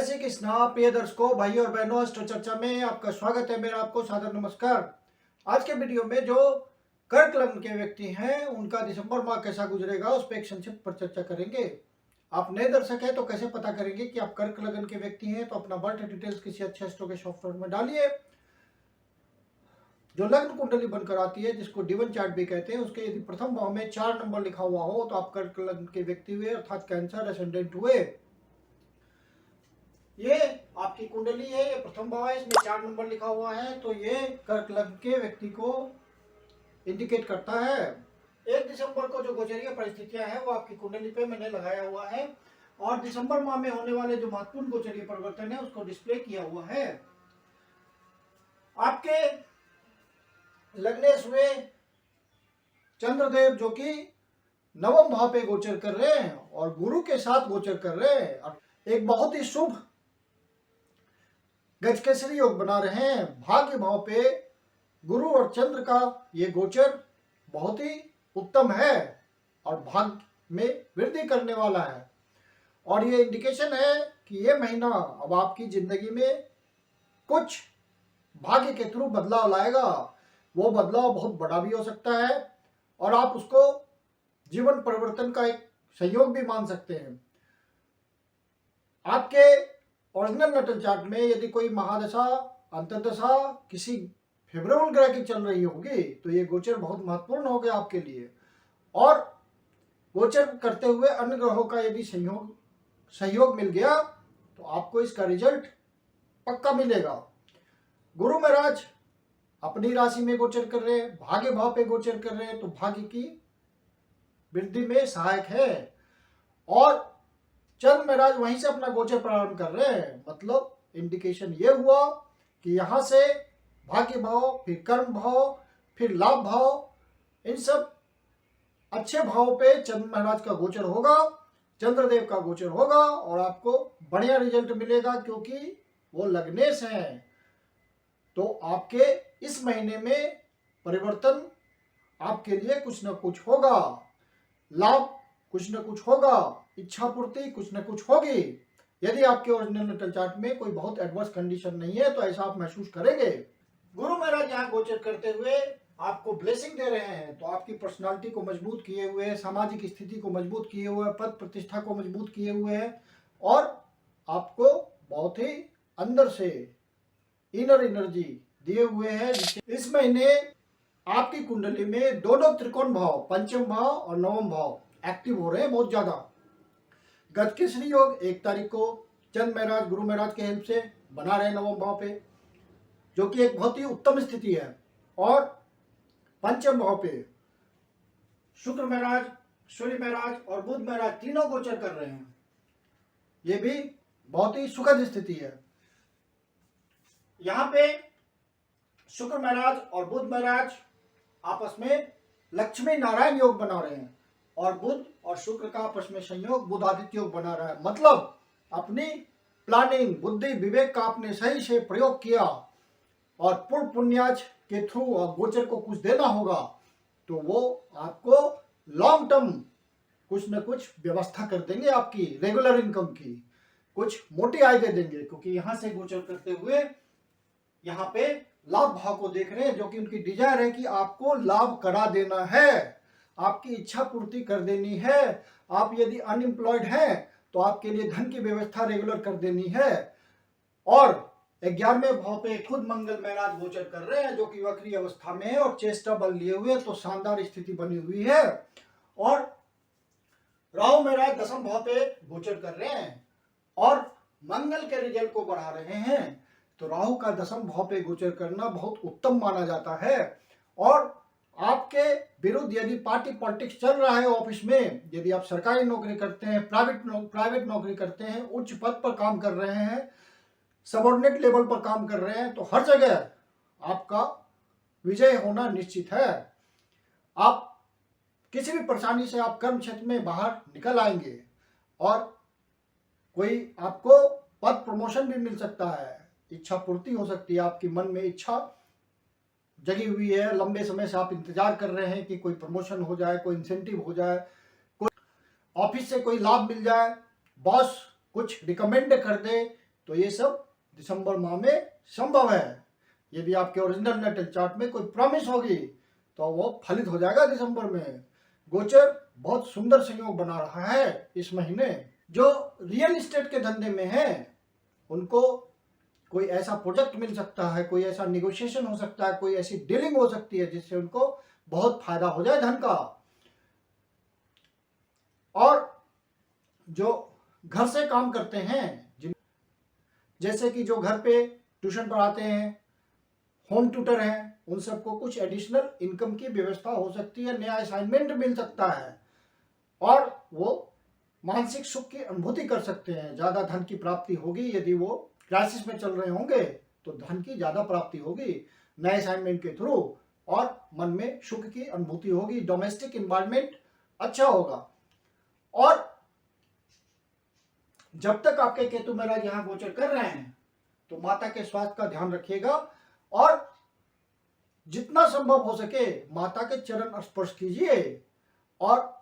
श्री कृष्णा। प्रिय दर्शकों, भाई और बहनों, अस्ट्रो चर्चा में आपका स्वागत है। मेरा आपको सादर नमस्कार। आज के वीडियो में जो कर्क लग्न के व्यक्ति हैं उनका दिसंबर माह कैसा गुजरेगा उस पर एक संक्षिप्त पर चर्चा करेंगे। आप नए दर्शक हैं तो कैसे पता करेंगे कि आप कर्क लग्न के व्यक्ति हैं, तो अपना बर्थ डिटेल्स किसी अच्छे एस्ट्रो के सॉफ्टवेयर में डालिए। जो लग्न कुंडली बनकर आती है, जिसको डिवन चार्ट भी कहते हैं, उसके यदि प्रथम भाव में 4 नंबर लिखा हुआ हो तो आप कर्क लग्न के व्यक्ति हुए, अर्थात कैंसर एसेंडेंट हुए। ये आपकी कुंडली है, ये प्रथम भाव है, इसमें 4 नंबर लिखा हुआ है, तो ये कर्क लग्न के व्यक्ति को इंडिकेट करता है। 1 दिसंबर को जो गोचरीय परिस्थितियां हैं वो आपकी कुंडली पे मैंने लगाया हुआ है, और दिसंबर माह में होने वाले जो महत्वपूर्ण गोचरीय परिवर्तन है उसको डिस्प्ले किया हुआ है। आपके लग्नेश हुए चंद्रदेव जो कि नवम भाव पे गोचर कर रहे हैं और गुरु के साथ गोचर कर रहे हैं, एक बहुत ही शुभ गजकेसरी योग बना रहे हैं। भाग्य भाव पे गुरु और चंद्र का ये गोचर बहुत ही उत्तम है और भाग्य में वृद्धि करने वाला है, और ये इंडिकेशन है कि ये महीना अब आपकी जिंदगी में कुछ भाग्य के थ्रू बदलाव लाएगा। वो बदलाव बहुत बड़ा भी हो सकता है और आप उसको जीवन परिवर्तन का एक संयोग भी मान सकते हैं। आपके ओरिजिनल नटल चार्ट में यदि कोई महादशा अंतर्दशा किसी फेवरेबल ग्रह की चल रही होगी तो ये गोचर बहुत महत्वपूर्ण हो गया आपके लिए, और गोचर करते हुए अन्य ग्रहों का यदि सहयोग मिल गया तो आपको इसका रिजल्ट पक्का मिलेगा। गुरु महाराज अपनी राशि में गोचर कर रहे हैं, भाग्य भाव पे गोचर कर रहे हैं, तो भाग्य की वृद्धि में सहायक है, और चंद्र महाराज वहीं से अपना गोचर प्रारंभ कर रहे हैं। मतलब इंडिकेशन ये हुआ कि यहाँ से भाग्य भाव, फिर कर्म भाव, फिर लाभ भाव, इन सब अच्छे भाव पे चंद्र महाराज का गोचर होगा, चंद्रदेव का गोचर होगा, और आपको बढ़िया रिजल्ट मिलेगा क्योंकि वो लग्नेश हैं। तो आपके इस महीने में परिवर्तन आपके लिए कुछ न कुछ होगा, लाभ कुछ न कुछ होगा, इच्छा पूर्ति कुछ न कुछ होगी। यदि आपके ओरिजिनल नटल चार्ट में कोई बहुत एडवर्स कंडीशन नहीं है तो ऐसा आप महसूस करेंगे। गुरु महाराज यहाँ गोचर करते हुए आपको ब्लेसिंग दे रहे हैं, तो आपकी पर्सनालिटी को मजबूत किए हुए, सामाजिक स्थिति को मजबूत किए हुए, पद प्रतिष्ठा को मजबूत किए हुए हैं, और आपको बहुत ही अंदर से इनर एनर्जी दिए हुए हैं। इस महीने आपकी कुंडली में दोनों त्रिकोण भाव, पंचम भाव और नवम भाव एक्टिव हो रहे हैं बहुत ज्यादा। गजकेसरी योग 1 तारीख को चंद्र महाराज गुरु महाराज के हेल्प से बना रहे नवम भाव पे, जो कि एक बहुत ही उत्तम स्थिति है, और पंचम भाव पे शुक्र महाराज, सूर्य महाराज और बुध महाराज तीनों गोचर कर रहे हैं। ये भी बहुत ही सुखद स्थिति है। यहाँ पे शुक्र महाराज और बुध महाराज आपस में लक्ष्मी नारायण योग बना रहे हैं, और बुध और शुक्र का आपस में संयोग बुध आदित्य योग बना रहा है। मतलब अपनी प्लानिंग, बुद्धि, विवेक का आपने सही से प्रयोग किया और पूर्ण पुण्याज के थ्रू गोचर को कुछ देना होगा, तो वो आपको लॉन्ग टर्म कुछ न कुछ व्यवस्था कर देंगे, आपकी रेगुलर इनकम की कुछ मोटी आय दे देंगे, क्योंकि यहां से गोचर करते हुए यहाँ पे लाभ भाव को देख रहे हैं, जो कि उनकी डिजायर है कि आपको लाभ करा देना है, आपकी इच्छा पूर्ति कर देनी है। आप यदि अनएम्प्लॉयड हैं तो आपके लिए धन की व्यवस्था रेगुलर कर देनी है। और 11वें भाव पे खुद मंगल महाराज गोचर कर रहे हैं, जो कि वक्री अवस्था में है और चेष्टा बल लिए हुए, तो शानदार स्थिति बनी हुई है। और राहु महाराज 10वें भाव पे गोचर कर रहे हैं और मंगल के रिजल्ट को बढ़ा रहे हैं। तो राहु का 10वें भाव पे गोचर करना बहुत उत्तम माना जाता है। और आपके विरुद्ध यदि पार्टी पॉलिटिक्स चल रहा है ऑफिस में, यदि आप सरकारी नौकरी करते हैं, प्राइवेट नौकरी करते हैं, उच्च पद पर काम कर रहे हैं, सबऑर्डिनेट लेवल पर काम कर रहे हैं, तो हर जगह आपका विजय होना निश्चित है। आप किसी भी परेशानी से आप कर्म क्षेत्र में बाहर निकल आएंगे, और कोई आपको पद प्रमोशन भी मिल सकता है, इच्छा पूर्ति हो सकती है। आपकी मन में इच्छा जगी हुई है, लंबे समय से आप इंतजार कर रहे हैं कि कोई प्रमोशन हो जाए, कोई इंसेंटिव हो जाए, कोई ऑफिस से कोई लाभ मिल जाए, बॉस कुछ रिकमेंड कर दे तो ये सब दिसंबर माह में संभव है। यदि आपके ओरिजिनल नेटल चार्ट में कोई प्रॉमिस होगी तो वो फलित हो जाएगा दिसंबर में। गोचर बहुत सुंदर संयोग बना रहा है इस महीने। जो रियल एस्टेट के धंधे में है उनको कोई ऐसा प्रोजेक्ट मिल सकता है, कोई ऐसा निगोशिएशन हो सकता है, कोई ऐसी डीलिंग हो सकती है जिससे उनको बहुत फायदा हो जाए धन का। और जो घर से काम करते हैं, जैसे कि जो घर पे ट्यूशन पढ़ाते हैं, होम ट्यूटर हैं, उन सबको कुछ एडिशनल इनकम की व्यवस्था हो सकती है, नया असाइनमेंट मिल सकता है और वो मानसिक सुख की अनुभूति कर सकते हैं। ज़्यादा धन की प्राप्ति होगी। यदि वो क्राइसिस में चल रहे होंगे तो धन की ज़्यादा प्राप्ति होगी नए असाइनमेंट के थ्रू और मन में सुख की अनुभूति होगी। डोमेस्टिक इन्वायरमेंट अच्छा होगा। और जब तक आपके केतु महाराज यहाँ गोचर कर रहे हैं तो माता के स्वास्थ्य का ध्यान रखिएगा और जितना संभव हो सके माता के चरण स्पर्श कीजिए और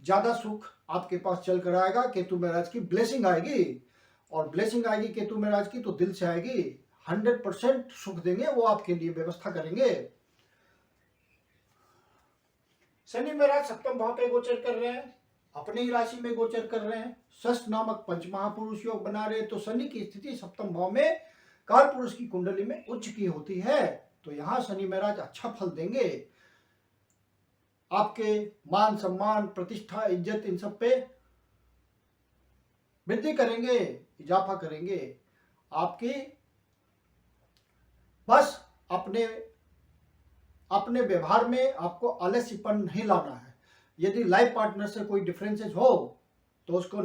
ज्यादा सुख आपके पास चल कर आएगा। केतु महाराज की ब्लेसिंग आएगी और ब्लेसिंग आएगी केतु महाराज की तो दिल से आएगी। 100% सुख देंगे, वो आपके लिए व्यवस्था करेंगे। शनि महाराज सप्तम भाव पे गोचर कर रहे हैं, अपनी ही राशि में गोचर कर रहे हैं, षष्ठ नामक पंचमहापुरुष योग बना रहे। तो शनि की स्थिति सप्तम भाव में काल पुरुष की कुंडली में उच्च की होती है, तो यहां शनि महाराज अच्छा फल देंगे। आपके मान सम्मान प्रतिष्ठा इज्जत इन सब पे वृद्धि करेंगे, इजाफा करेंगे। आपकी बस अपने व्यवहार में आपको आलस्यपन नहीं लाना है। यदि लाइफ पार्टनर से कोई डिफरेंसेस हो तो उसको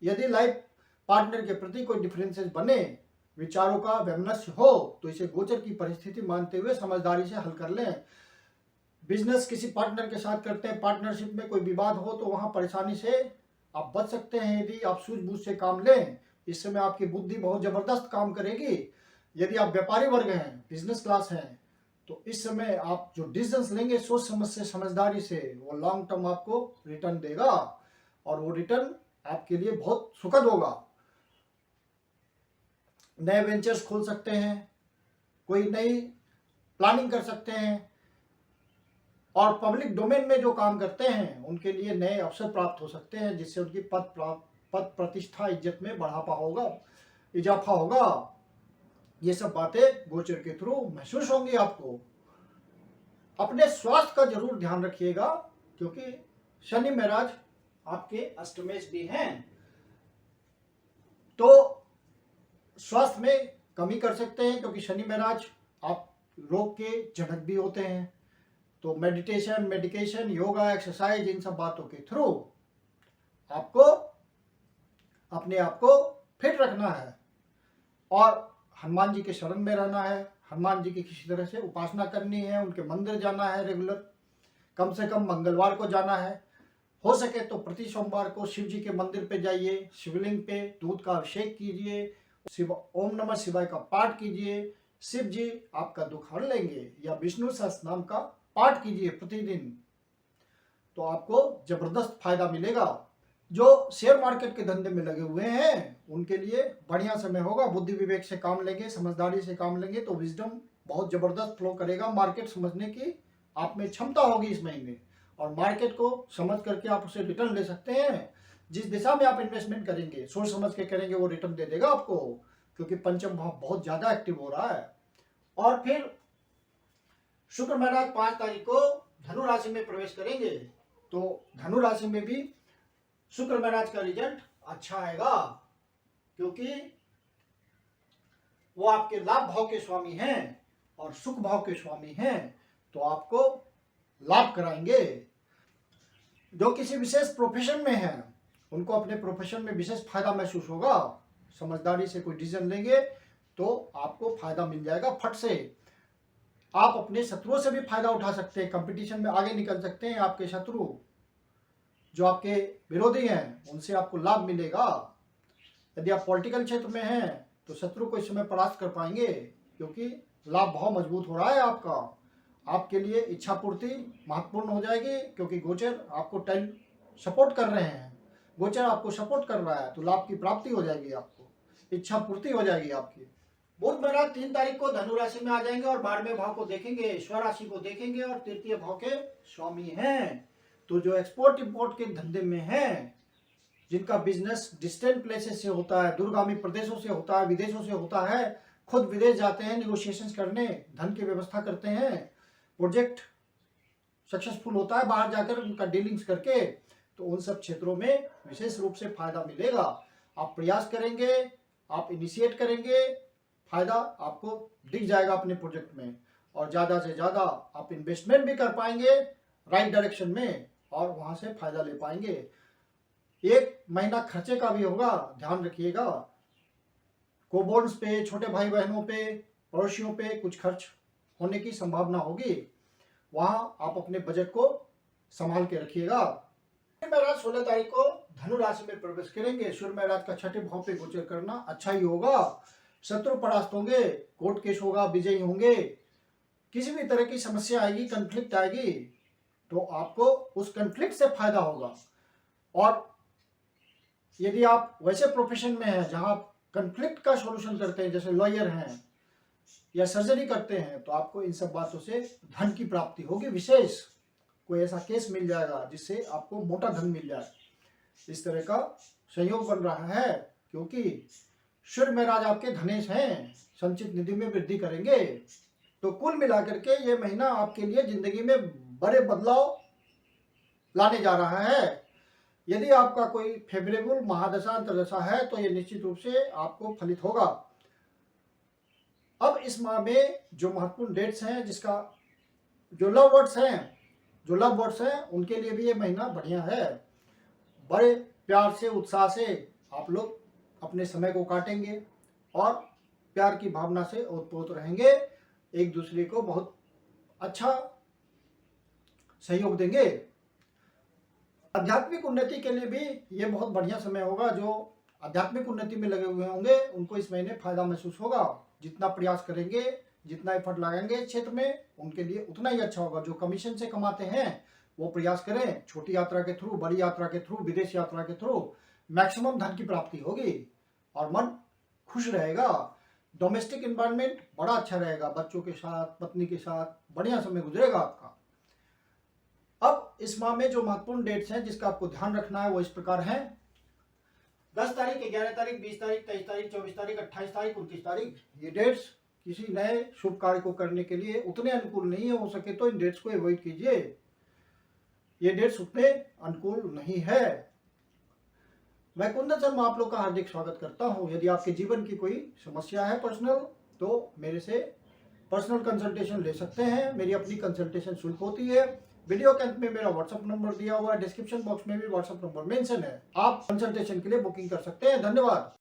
यदि लाइफ पार्टनर के प्रति कोई डिफरेंसेस बने, विचारों का वैमनस्य हो, तो इसे गोचर की परिस्थिति मानते हुए समझदारी से हल कर लें। बिजनेस किसी पार्टनर के साथ करते हैं, पार्टनरशिप में कोई विवाद हो तो वहां परेशानी से आप बच सकते हैं यदि आप सूझबूझ से काम लें। इस समय आपकी बुद्धि बहुत जबरदस्त काम करेगी। यदि आप व्यापारी वर्ग हैं, बिजनेस क्लास हैं, तो इस समय आप जो डिसीजंस लेंगे सोच समझ से, समझदारी से, वो लॉन्ग टर्म आपको रिटर्न देगा और वो रिटर्न आपके लिए बहुत सुखद होगा। नए वेंचर्स खोल सकते हैं, कोई नई प्लानिंग कर सकते हैं और पब्लिक डोमेन में जो काम करते हैं उनके लिए नए अवसर प्राप्त हो सकते हैं जिससे उनकी पद प्रतिष्ठा इज्जत में बढ़ापा होगा, इजाफा होगा। ये सब बातें गोचर के थ्रू महसूस होंगी आपको। अपने स्वास्थ्य का जरूर ध्यान रखिएगा क्योंकि शनि महाराज आपके अष्टमेश भी हैं, तो स्वास्थ्य में कमी कर सकते हैं क्योंकि शनि महाराज आप रोग के जनक भी होते हैं। तो मेडिकेशन, योगा, एक्सरसाइज, इन सब बातों के थ्रू आपको अपने आप को फिट रखना है और हनुमान जी के शरण में रहना है। हनुमान जी की किसी तरह से उपासना करनी है, उनके मंदिर जाना है रेगुलर, कम से कम मंगलवार को जाना है। हो सके तो प्रति सोमवार को शिव जी के मंदिर पे जाइए, शिवलिंग पे दूध का अभिषेक कीजिए, ओम नमः शिवाय का पाठ कीजिए, शिव जी आपका दुख हर लेंगे, या विष्णु सहस्त्र नाम का पाठ कीजिए प्रतिदिन, तो आपको जबरदस्त फायदा मिलेगा। जो शेयर मार्केट के धंधे में लगे हुए हैं उनके लिए बढ़िया समय होगा। बुद्धि विवेक से काम लेंगे, समझदारी से काम लेंगे तो विजडम बहुत जबरदस्त फ्लो करेगा। मार्केट समझने की आप में क्षमता होगी इस महीने और मार्केट को समझ करके आप उसे रिटर्न ले सकते हैं। जिस दिशा में आप इन्वेस्टमेंट करेंगे, सोच समझ के करेंगे, वो रिटर्न दे देगा आपको क्योंकि पंचम भाव बहुत ज्यादा एक्टिव हो रहा है। और फिर शुक्र महाराज 5 तारीख को धनु राशि में प्रवेश करेंगे, तो धनु राशि में भी शुक्र महाराज का रिजल्ट अच्छा आएगा क्योंकि वो आपके लाभ भाव के स्वामी हैं और सुख भाव के स्वामी हैं, तो आपको लाभ कराएंगे। जो किसी विशेष प्रोफेशन में हैं उनको अपने प्रोफेशन में विशेष फायदा महसूस होगा। समझदारी से कोई डिसीजन लेंगे तो आपको फायदा मिल जाएगा फट से। आप अपने शत्रुओं से भी फायदा उठा सकते हैं, कंपटीशन में आगे निकल सकते हैं। आपके शत्रु जो आपके विरोधी हैं उनसे आपको लाभ मिलेगा। यदि आप पॉलिटिकल क्षेत्र में हैं तो शत्रु को इस समय परास्त कर पाएंगे क्योंकि लाभ भाव मजबूत हो रहा है आपका। आपके लिए इच्छा पूर्ति महत्वपूर्ण हो जाएगी क्योंकि गोचर आपको सपोर्ट कर रहे हैं, गोचर आपको सपोर्ट कर रहा है तो लाभ की प्राप्ति हो जाएगी आपको। इच्छा पूर्ति हो जाएगी आपकी। बुध महाराज 3 तारीख को धनु राशि में आ जाएंगे और 12वें भाव को देखेंगे, स्वराशि को देखेंगे और तृतीय भाव के स्वामी हैं। तो जो एक्सपोर्ट इंपोर्ट के धंधे में हैं, जिनका बिजनेस डिस्टेंट प्लेसेस से होता है, दूरगामी प्रदेशों से होता है, विदेशों से होता है, खुद विदेश जाते हैं निगोशिएशंस करने, धन की व्यवस्था करते हैं, प्रोजेक्ट सक्सेसफुल होता है बाहर जाकर उनका डीलिंग्स करके, तो उन सब क्षेत्रों में विशेष रूप से फायदा मिलेगा। आप प्रयास करेंगे, आप इनिशिएट करेंगे, फायदा आपको दिख जाएगा अपने प्रोजेक्ट में, और ज़्यादा से ज़्यादा आप इन्वेस्टमेंट भी कर पाएंगे राइट डायरेक्शन में और वहाँ से फायदा ले पाएंगे। 1 महीना खर्चे का भी होगा, ध्यान रखिएगा। कोबोन्स पे, छोटे भाई बहनों पे, पड़ोसियों पे कुछ खर्च होने की संभावना होगी, वहाँ आप अपने बजट को संभाल के रखिएगा। सूर्य महाराज 16 तारीख को धनु राशि में प्रवेश करेंगे। सूर्य महाराज का छठे भाव पे गोचर करना अच्छा ही होगा। शत्रु परास्त होंगे, कोर्ट केस होगा, विजयी होंगे, किसी भी तरह की समस्या आएगी, कंफ्लिक्ट आएगी, तो आपको उस कंफ्लिक्ट से फायदा होगा। और यदि आप वैसे प्रोफेशन में हैं जहां आप कंफ्लिक्ट का सॉल्यूशन करते हैं, जैसे लॉयर हैं या सर्जरी करते हैं, तो आपको इन सब बातों से धन की प्राप्ति होगी। विशेष कोई ऐसा केस मिल जाएगा जिससे आपको मोटा धन मिल जाए, इस तरह का संयोग बन रहा है, क्योंकि सूर्य महाराज आपके धनेश हैं, संचित निधि में वृद्धि करेंगे। तो कुल मिलाकर के ये महीना आपके लिए जिंदगी में बड़े बदलाव लाने जा रहा है। यदि आपका कोई फेवरेबल महादशा अंतर्दशा है तो ये निश्चित रूप से आपको फलित होगा। अब इस माह में जो महत्वपूर्ण डेट्स हैं, जिसका जो लव बर्ड्स हैं उनके लिए भी ये महीना बढ़िया है। बड़े प्यार से, उत्साह से आप लोग अपने समय को काटेंगे और प्यार की भावना से ओतप्रोत रहेंगे, एक दूसरे को बहुत अच्छा सहयोग देंगे। आध्यात्मिक उन्नति के लिए भी ये बहुत बढ़िया समय होगा। जो आध्यात्मिक उन्नति में लगे हुए होंगे उनको इस महीने फायदा महसूस होगा। जितना प्रयास करेंगे, जितना एफर्ट लगाएंगे इस क्षेत्र में, उनके लिए उतना ही अच्छा होगा। जो कमीशन से कमाते हैं वो प्रयास करें, छोटी यात्रा के थ्रू, बड़ी यात्रा के थ्रू, विदेश यात्रा के थ्रू मैक्सिमम धन की प्राप्ति होगी और मन खुश रहेगा। डोमेस्टिक एनवायरनमेंट बड़ा अच्छा रहेगा, बच्चों के साथ, पत्नी के साथ बढ़िया समय गुजरेगा आपका। अब इस माह में जो महत्वपूर्ण डेट्स हैं जिसका आपको ध्यान रखना है वो इस प्रकार हैं। 10 तारीख, 11 तारीख, 20 तारीख, 23 तारीख, 24 तारीख, 28 तारीख, 29 तारीख, ये डेट्स किसी नए शुभ कार्य को करने के लिए उतने अनुकूल नहीं है। हो सके तो इन डेट्स को अवॉइड कीजिए, ये डेट्स उतने अनुकूल नहीं है। मैं कुंदन शर्मा आप लोग का हार्दिक स्वागत करता हूं। यदि आपके जीवन की कोई समस्या है पर्सनल, तो मेरे से पर्सनल कंसल्टेशन ले सकते हैं। मेरी अपनी कंसल्टेशन शुल्क होती है। वीडियो के अंत में मेरा व्हाट्सएप नंबर दिया हुआ है, डिस्क्रिप्शन बॉक्स में भी व्हाट्सएप नंबर मेंशन है। आप कंसल्टेशन के लिए बुकिंग कर सकते हैं। धन्यवाद।